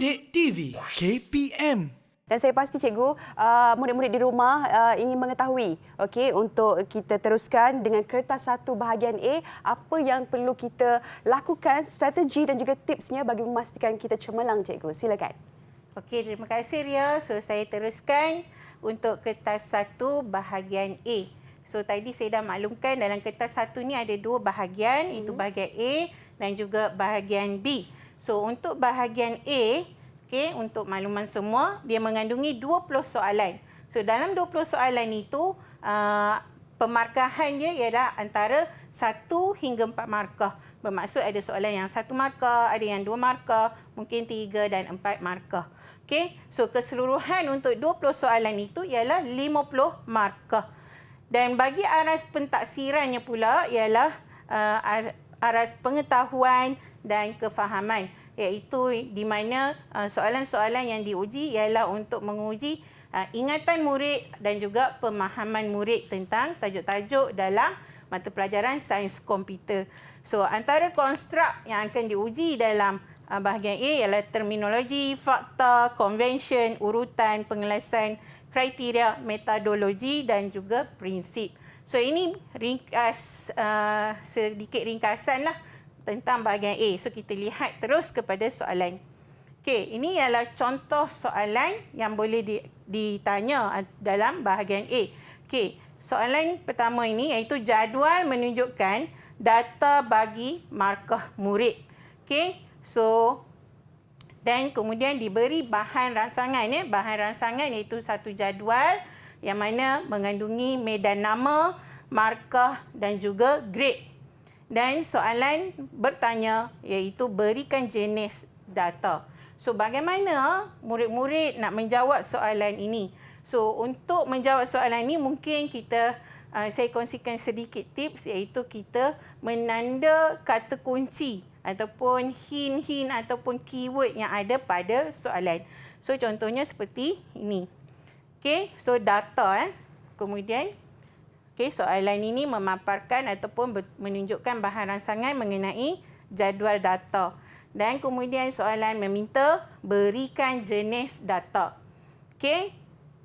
Didik TV KPM. Dan saya pasti cikgu, murid-murid di rumah ingin mengetahui, okey, untuk kita teruskan dengan kertas 1 bahagian A, apa yang perlu kita lakukan, strategi dan juga tipsnya bagi memastikan kita cemerlang, cikgu. Silakan. Okey, terima kasih Ria. So saya teruskan untuk kertas 1 bahagian A. So tadi saya dah maklumkan dalam kertas 1 ni ada 2 bahagian, itu bahagian A dan juga bahagian B. So untuk bahagian A, okey, untuk makluman semua, dia mengandungi 20 soalan. So dalam 20 soalan itu, pemarkahan dia ialah antara 1 hingga 4 markah. Bermaksud ada soalan yang 1 markah, ada yang 2 markah, mungkin 3 dan 4 markah. Okey, so keseluruhan untuk 20 soalan itu ialah 50 markah. Dan bagi aras pentaksirannya pula ialah aras pengetahuan dan kefahaman, iaitu di mana soalan-soalan yang diuji ialah untuk menguji ingatan murid dan juga pemahaman murid tentang tajuk-tajuk dalam mata pelajaran sains komputer. So antara konstruk yang akan diuji dalam bahagian A ialah terminologi, fakta, convention, urutan, pengelasan, kriteria, metodologi dan juga prinsip. So ini ringkas, sedikit ringkasan lah tentang bahagian A. So kita lihat terus kepada soalan. Okey, ini ialah contoh soalan yang boleh ditanya dalam bahagian A. Okey, soalan pertama ini iaitu jadual menunjukkan data bagi markah murid. Okey, so dan kemudian diberi bahan rangsangan. Bahan rangsangan iaitu satu jadual yang mana mengandungi medan nama, markah dan juga grade. Dan soalan bertanya iaitu berikan jenis data. So bagaimana murid-murid nak menjawab soalan ini? So untuk menjawab soalan ini mungkin saya kongsikan sedikit tips, iaitu kita menanda kata kunci ataupun hint-hint ataupun keyword yang ada pada soalan. So contohnya seperti ini. Okey, so data. Kemudian, okey, soalan ini memaparkan ataupun menunjukkan bahan rangsangan mengenai jadual data. Dan kemudian soalan meminta berikan jenis data. Okey,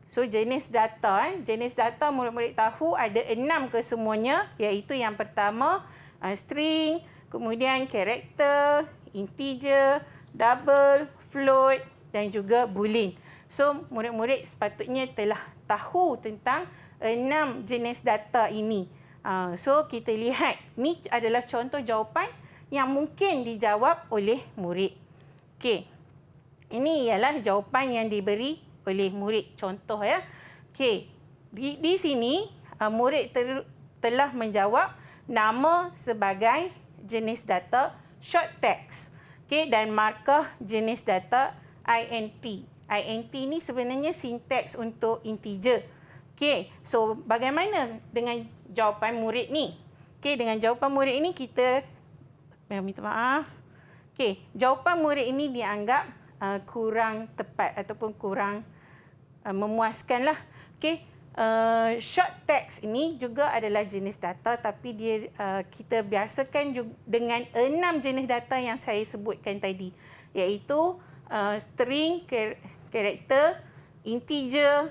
so jenis data. Jenis data murid-murid tahu ada 6 kesemuanya, iaitu yang pertama string, kemudian karakter, integer, double, float dan juga boolean. So, murid-murid sepatutnya telah tahu tentang 6 jenis data ini. So, kita lihat. Ini adalah contoh jawapan yang mungkin dijawab oleh murid. Okey. Ini ialah jawapan yang diberi oleh murid. Contoh ya. Okey. Di sini, murid telah menjawab nama sebagai jenis data short text. Okey, dan markah jenis data INT. INT ni sebenarnya sinteks untuk integer. Okey, so bagaimana dengan jawapan murid ni? Okey, dengan jawapan murid ini kita minta maaf. Okey, jawapan murid ini dianggap kurang tepat ataupun kurang memuaskanlah. Okey, short text ini juga adalah jenis data, tapi kita biasakan juga dengan 6 jenis data yang saya sebutkan tadi, iaitu string, karakter, integer,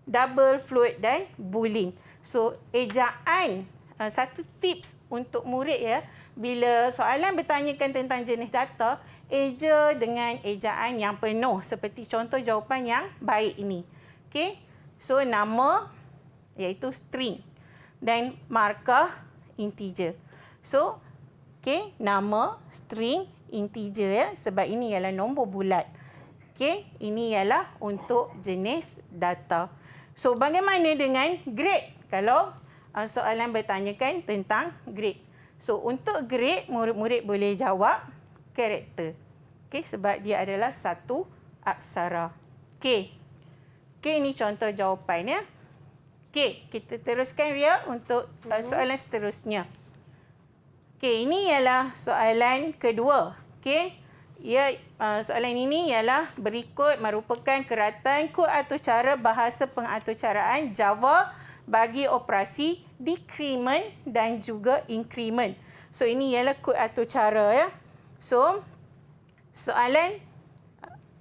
double, float dan boolean. So ejaan, satu tips untuk murid ya, bila soalan bertanyakan tentang jenis data, eja dengan ejaan yang penuh seperti contoh jawapan yang baik ini. Okey. So nama iaitu string dan markah integer. So okey, nama, string, integer ya, sebab ini ialah nombor bulat. Okey, ini ialah untuk jenis data. So bagaimana dengan grade? Kalau soalan bertanyakan tentang grade. So untuk grade, murid-murid boleh jawab karakter. Okey, sebab dia adalah satu aksara. Okey. Okey, ini contoh jawapan ya. Okey, kita teruskan Ria untuk soalan seterusnya. Okey, ini ialah soalan kedua. Okey. Soalan ini ialah berikut merupakan keratan kod atau cara bahasa pengaturcaraan Java bagi operasi decrement dan juga increment. So ini ialah kod atau cara ya. So soalan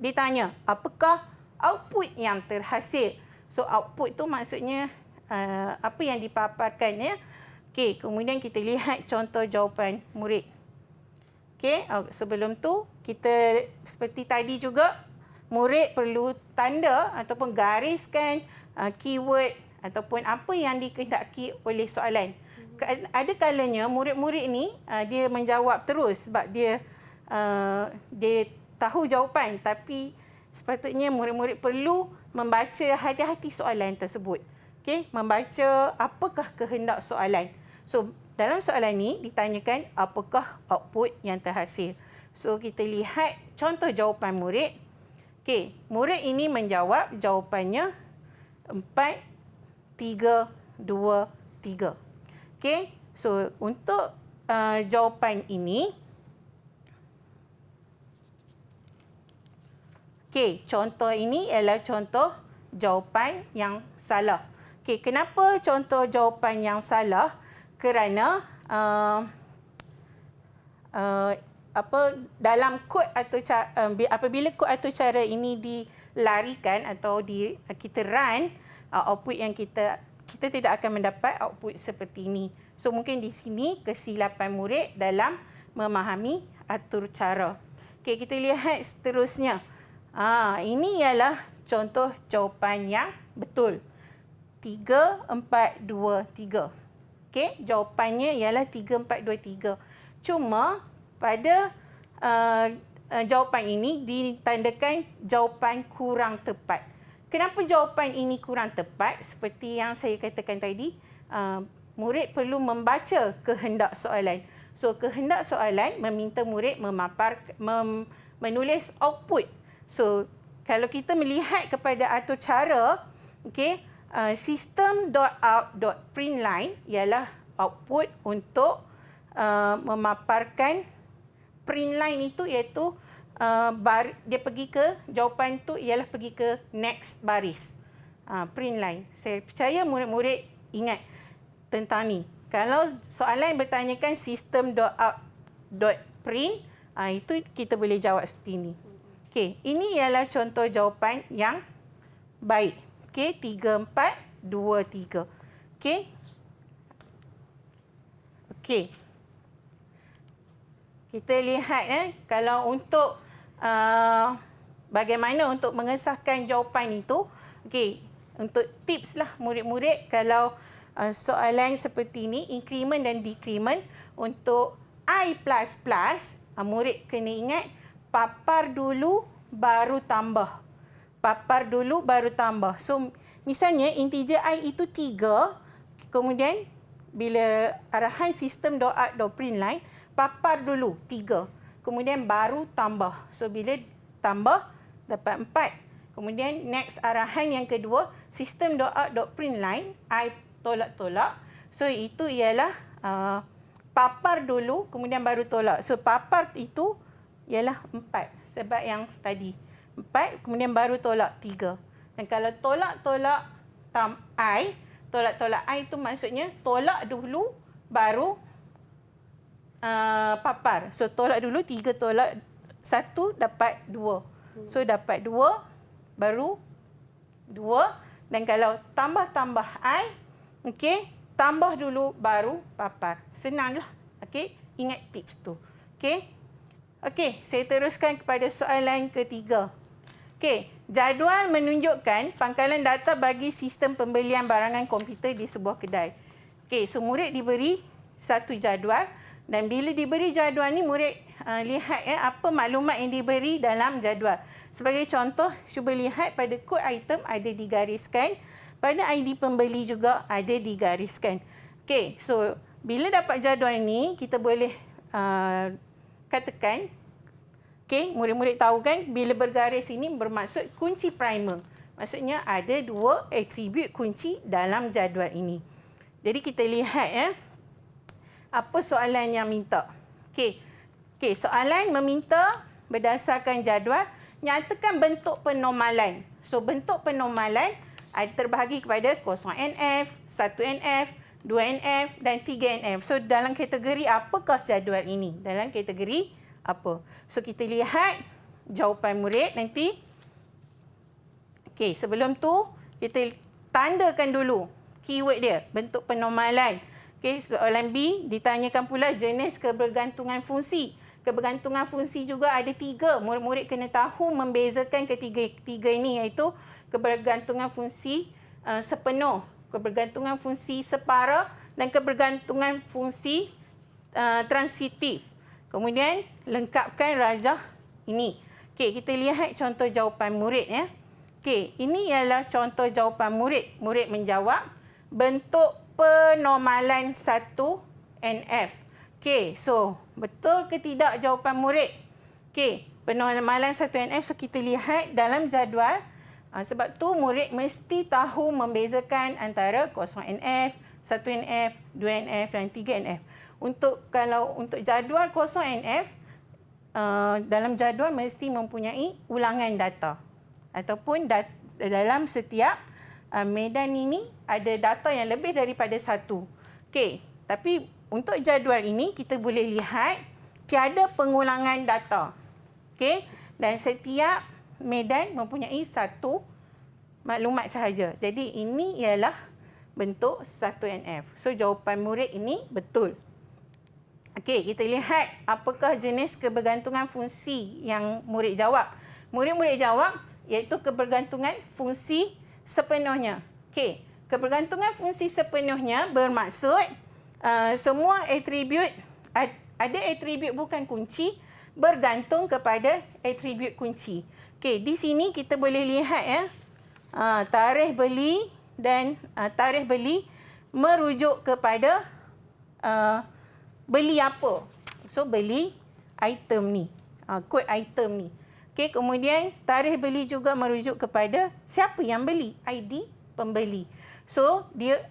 ditanya, apakah output yang terhasil? So, output tu maksudnya apa yang dipaparkan, ya. Okey, kemudian kita lihat contoh jawapan murid. Okey, sebelum tu kita seperti tadi juga, murid perlu tanda ataupun gariskan keyword ataupun apa yang dikehendaki oleh soalan. Ada kalanya murid-murid ni dia menjawab terus sebab dia tahu jawapan, tapi sepatutnya murid-murid perlu membaca hati-hati soalan tersebut. Okey, membaca apakah kehendak soalan. So, dalam soalan ni ditanyakan apakah output yang terhasil. So, kita lihat contoh jawapan murid. Okey, murid ini menjawab jawapannya 4, 3, 2, 3. Okey, so untuk jawapan ini, okey, contoh ini ialah contoh jawapan yang salah. Okey, kenapa contoh jawapan yang salah? Kerana dalam kod atau apabila kod atau cara ini dilarikan atau kita run, output yang kita tidak akan mendapat output seperti ini. So mungkin di sini kesilapan murid dalam memahami atur cara. Okey, kita lihat seterusnya. Ini ialah contoh jawapan yang betul. 3, 4, 2, 3. Okey, jawapannya ialah 3, 4, 2, 3. Cuma pada jawapan ini ditandakan jawapan kurang tepat. Kenapa jawapan ini kurang tepat? Seperti yang saya katakan tadi, murid perlu membaca kehendak soalan. So, kehendak soalan meminta murid menulis output. So, kalau kita melihat kepada atur cara, okey, system.out.println ialah output untuk memaparkan println itu, iaitu dia pergi ke jawapan tu ialah pergi ke next baris. Println. Saya percaya murid-murid ingat tentang ni. Kalau soalan bertanyakan system.out.print, itu kita boleh jawab seperti ini. Okey, ini ialah contoh jawapan yang baik. Okey, 3, 4, 2, 3. Okey. Okey. Kita lihat kalau untuk bagaimana untuk mengesahkan jawapan itu. Okey, untuk tips lah murid-murid kalau soalan seperti ini, increment dan decrement untuk I++, murid kena ingat papar dulu baru tambah. Papar dulu baru tambah. So, misalnya integer I itu 3, kemudian bila arahan system.out.println, papar dulu 3, kemudian baru tambah. So, bila tambah dapat 4. Kemudian next arahan yang kedua, system.out.println, I tolak-tolak. So, itu ialah papar dulu, kemudian baru tolak. So, papar itu ialah 4, sebab yang tadi. 4, kemudian baru tolak 3. Dan kalau tolak-tolak I, tolak-tolak I itu maksudnya tolak dulu, baru papar. So, tolak dulu, 3 tolak 1, dapat 2. So, dapat 2, baru 2. Dan kalau tambah-tambah I, okey, tambah dulu, baru papar. Senanglah. Okey, ingat tips tu. Okey. Okey, saya teruskan kepada soalan ketiga. Okey, jadual menunjukkan pangkalan data bagi sistem pembelian barangan komputer di sebuah kedai. Okey, so murid diberi satu jadual dan bila diberi jadual ni murid lihat apa maklumat yang diberi dalam jadual. Sebagai contoh, cuba lihat pada kod item ada digariskan, pada ID pembeli juga ada digariskan. Okey, so bila dapat jadual ni kita boleh katakan, okey, murid-murid tahu kan bila bergaris ini bermaksud kunci primer. Maksudnya ada 2 atribut kunci dalam jadual ini. Jadi kita lihat apa soalan yang minta. Okey. Okey, soalan meminta berdasarkan jadual nyatakan bentuk penormalan. So bentuk penormalan terbahagi kepada 0NF, 1NF, 2NF dan 3NF. So dalam kategori apakah jadual ini? Dalam kategori apa. So kita lihat jawapan murid nanti. Okey, sebelum tu kita tandakan dulu keyword dia, bentuk penormalan. Okey, soalan B ditanyakan pula jenis kebergantungan fungsi. Kebergantungan fungsi juga ada 3. Murid-murid kena tahu membezakan ketiga-tiga ini, iaitu kebergantungan fungsi sepenuh, kebergantungan fungsi separa dan kebergantungan fungsi transitif. Kemudian lengkapkan rajah ini. Okey, kita lihat contoh jawapan murid ya. Okey, ini ialah contoh jawapan murid. Murid menjawab bentuk penormalan 1NF. Okey, so betul ke tidak jawapan murid? Okey, penormalan 1NF, so kita lihat dalam jadual. Sebab tu murid mesti tahu membezakan antara 0NF, 1NF, 2NF dan 3NF. Kalau untuk jadual 0NF, dalam jadual mesti mempunyai ulangan data. Ataupun dalam setiap medan ini ada data yang lebih daripada 1. Okey, tapi untuk jadual ini kita boleh lihat tiada pengulangan data. Okey, dan setiap medan mempunyai 1 maklumat sahaja. Jadi ini ialah bentuk 1NF. So jawapan murid ini betul. Okey, kita lihat apakah jenis kebergantungan fungsi yang murid jawab. Murid-murid jawab iaitu kebergantungan fungsi sepenuhnya. Okey, kebergantungan fungsi sepenuhnya bermaksud semua atribut, ada atribut bukan kunci bergantung kepada atribut kunci. Okey, di sini kita boleh lihat ya, tarikh beli dan tarikh beli merujuk kepada beli apa. So beli item ni, kod item ni. Okey, kemudian tarikh beli juga merujuk kepada siapa yang beli, ID pembeli. So dia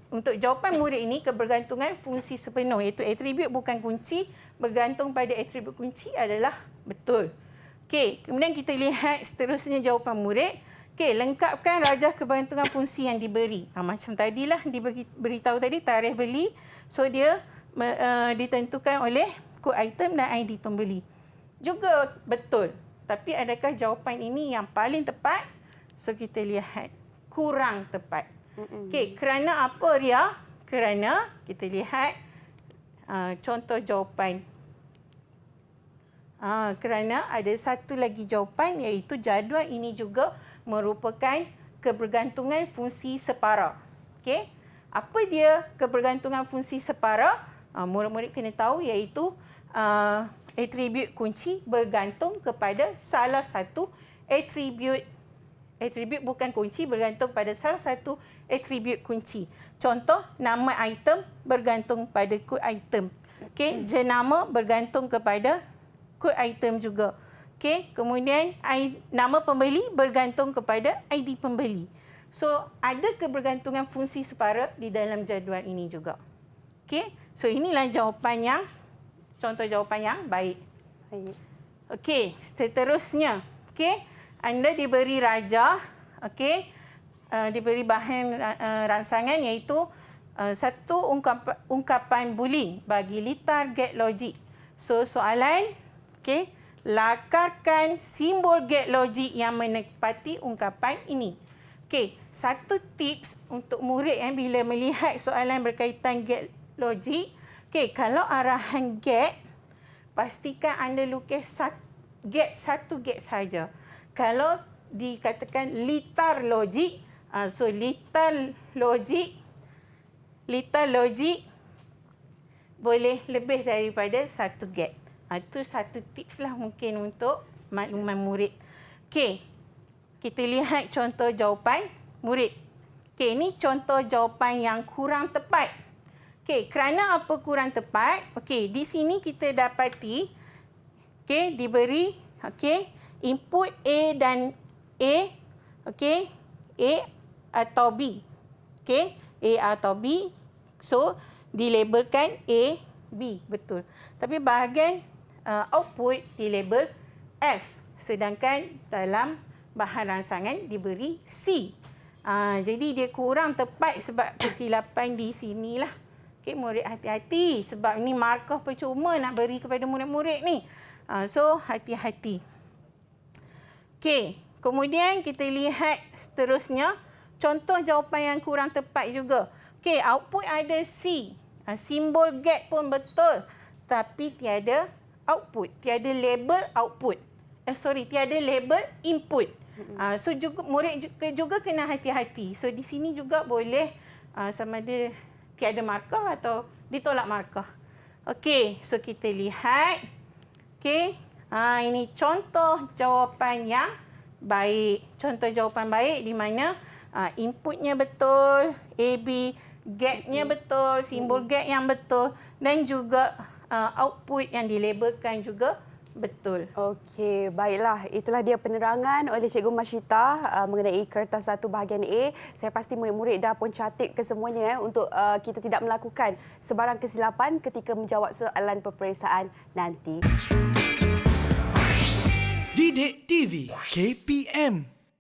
untuk jawapan murid ini kebergantungan fungsi sepenuh, iaitu atribut bukan kunci bergantung pada atribut kunci adalah betul. Okey, kemudian kita lihat seterusnya jawapan murid. Okey, lengkapkan rajah kebergantungan fungsi yang diberi. Macam tadilah diberitahu tadi tarikh beli. So dia ditentukan oleh kod item dan ID pembeli. Juga betul. Tapi adakah jawapan ini yang paling tepat? So kita lihat kurang tepat. Okey, kerana apa Ria? Kerana kita lihat contoh jawapan. Kerana ada satu lagi jawapan, iaitu jadual ini juga merupakan kebergantungan fungsi separa. Okey, apa dia kebergantungan fungsi separa? Murid-murid kena tahu, iaitu atribut kunci bergantung kepada salah satu atribut bukan kunci bergantung pada salah satu atribut kunci. Contoh, nama item bergantung pada kod item. Okey, jenama bergantung kepada kod item juga. Okey, kemudian nama pembeli bergantung kepada ID pembeli. So, ada kebergantungan fungsi separa di dalam jadual ini juga. Okey, so inilah jawapan yang contoh jawapan yang baik. Okey, seterusnya. Okey, anda diberi rajah, okey, diberi bahan rangsangan iaitu satu ungkapan boolean bagi litar get logik. So soalan, okey, lakarkan simbol get logik yang menepati ungkapan ini. Okey, satu tips untuk murid yang bila melihat soalan berkaitan get logik, okey, kalau arahan get, pastikan anda lukis satu get saja. Kalau dikatakan litar logik, so litar logik boleh lebih daripada satu get. Itu satu tips lah mungkin untuk makluman murid. Okey, kita lihat contoh jawapan murid. Okey, ini contoh jawapan yang kurang tepat. Okey, kerana apa kurang tepat? Okey, di sini kita dapati, okey, diberi, okey, input A dan A, okey, A atau B. Okey, A atau B. So, dilabelkan A, B, betul. Tapi bahagian output dilabel F, sedangkan dalam bahan rangsangan diberi C. Jadi dia kurang tepat sebab kesilapan di sinilah. Okey, murid hati-hati sebab ini markah percuma nak beri kepada murid-murid ni. So, hati-hati. Okey, kemudian kita lihat seterusnya contoh jawapan yang kurang tepat juga. Okey, output ada C. Simbol get pun betul. Tapi tiada output, tiada label output. Tiada label input. So juga murid juga kena hati-hati. So di sini juga boleh sama ada tiada markah atau ditolak markah. Okey, so kita lihat. Okey, ini contoh jawapan yang baik. Contoh jawapan baik di mana inputnya betul, AB, get-nya betul, simbol get yang betul dan juga output yang dilabelkan juga betul. Okey, baiklah. Itulah dia penerangan oleh Cikgu Masyita mengenai kertas 1 bahagian A. Saya pasti murid-murid dah pun catat kesemuanya untuk kita tidak melakukan sebarang kesilapan ketika menjawab soalan peperiksaan nanti. Didik TV KPM